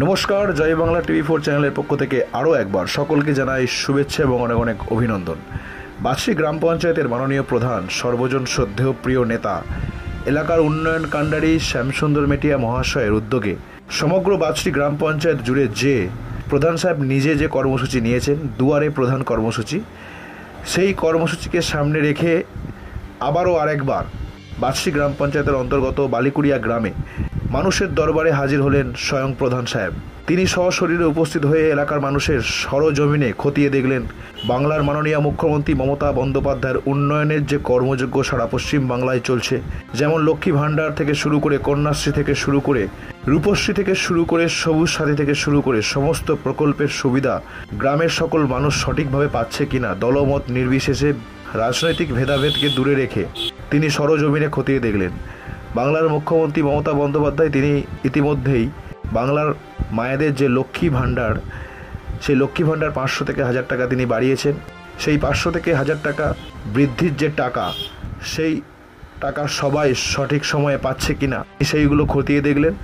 নমস্কার, জয় বাংলা টিভি4 চ্যানেলের পক্ষ থেকে আরও একবার সকলকে জানাই শুভেচ্ছা এবং অনেক অনেক অভিনন্দন। বাঁশরী গ্রাম পঞ্চায়েতের মাননীয় প্রধান, সর্বজন শ্রদ্ধেয় প্রিয় নেতা, এলাকার উন্নয়ন কাণ্ডারী শ্যামসুন্দর মেটিয়া মহাশয়ের উদ্যোগে সমগ্র বাঁশরী গ্রাম পঞ্চায়েত জুড়ে যে প্রধান সাহেব নিজে যে কর্মসূচি নিয়েছেন, দুয়ারে প্রধান কর্মসূচি, সেই কর্মসূচিকে সামনে রেখে আবারও আরেকবার বাঁশরী গ্রাম পঞ্চায়েতের অন্তর্গত বালিকুড়িয়া গ্রামে মানুষের দরবারে হাজির হলেন স্বয়ং প্রধান সাহেব। তিনি সশরীরে উপস্থিত হয়ে এলাকার মানুষের সরজমিনে খতিয়ে দেখলেন বাংলার মাননীয় মুখ্যমন্ত্রী মমতা বন্দ্যোপাধ্যায়ের উন্নয়নের যে কর্মযজ্ঞ সারা পশ্চিম বাংলায় চলছে, যেমন লক্ষ্মী ভাণ্ডার থেকে শুরু করে কন্যাশ্রী থেকে শুরু করে রূপশ্রী থেকে শুরু করে সবুজ সাথী থেকে শুরু করে সমস্ত প্রকল্পের সুবিধা গ্রামের সকল মানুষ সঠিকভাবে পাচ্ছে কিনা, দলমত নির্বিশেষে রাজনৈতিক ভেদাভেদকে দূরে রেখে তিনি সরজমিনে খতিয়ে দেখলেন। বাংলার মুখ্যমন্ত্রী মমতা বন্দ্যোপাধ্যায় তিনি ইতিমধ্যেই বাংলার মায়েদের যে লক্ষ্মী ভাণ্ডার, সেই লক্ষ্মী ভাণ্ডার 500 থেকে 1000 টাকা তিনি বাড়িয়েছেন। সেই 500 থেকে 1000 টাকা বৃদ্ধির যে টাকা, সেই টাকা সবাই সঠিক সময়ে পাচ্ছে কিনা সেইগুলো খতিয়ে দেখলেন।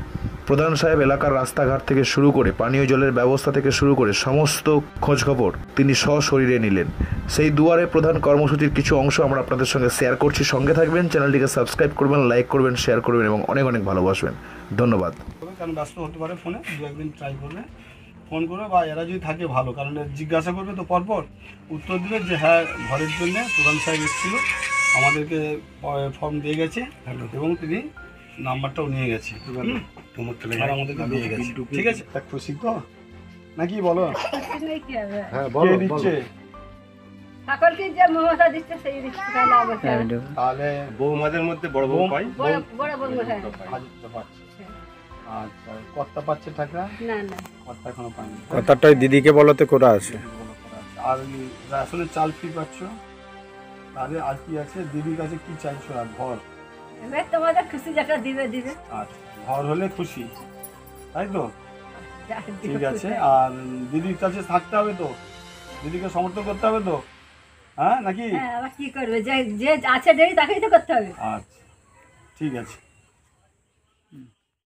প্রধান সাহেব এলাকার রাস্তাঘাট থেকে শুরু করে পানীয় জলের ব্যবস্থা থেকে শুরু করে সমস্ত খোঁজখবর তিনি সশরীরে নিলেন। সেই দুয়ারে প্রধান কর্মসূচির কিছু অংশ আমরা আপনাদের সঙ্গে শেয়ার করছি। সঙ্গে থাকবেন, চ্যানেলটিকে সাবস্ক্রাইব করবেন, লাইক করবেন, শেয়ার করবেন এবং অনেক অনেক ভালোবাসবেন। ধন্যবাদ। কারণ ব্যস্ত হতে পারে, ফোনে দু একদিন ট্রাই করবে, ফোন করবে, বা এরা যদি থাকে ভালো, কারণ জিজ্ঞাসা করবে তো পরপর উত্তর দিবে যে হ্যাঁ ঘরের জন্য প্রধান সাহেব এসেছিল, আমাদেরকে ফর্ম দিয়ে গেছে এবং তিনি নাম্বারটাও নিয়ে গেছে, আর আমাদেরকে দিয়ে গেছে। ঠিক আছে, খুশি তো নাকি বলো? হ্যাঁ বলো দিচ্ছে সকলকে যে মমতা দিচ্ছে সেই দিচ্ছে, তাহলে বৌমাদের মধ্যে বড় বউ পাই, বড় বৌমা। আচ্ছা, কর্তা পাচ্ছে টাকা? না না, কর্তা এখনো পায়নি। কর্তাটাই দিদিকে বলতে করা আছে। আর রাশনের চাল ফ্রি পাচ্ছ? তাহলে আর কি আছে? দিদির কাছে কি চাইছো? আর ঘর? এবার তোমাদের খুশি যেটা দিবে দিবে। আচ্ছা, ঘর হলে খুশি, তাই তো? ঠিক আছে। আর দিদির কাছে থাকতে হবে তো, দিদিকে সমর্থন করতে হবে তো, হ্যাঁ নাকি? হ্যাঁ, আবার কি করবে, যে যে আছে দেরি তাকেই তো করতে হবে। আচ্ছা ঠিক আছে।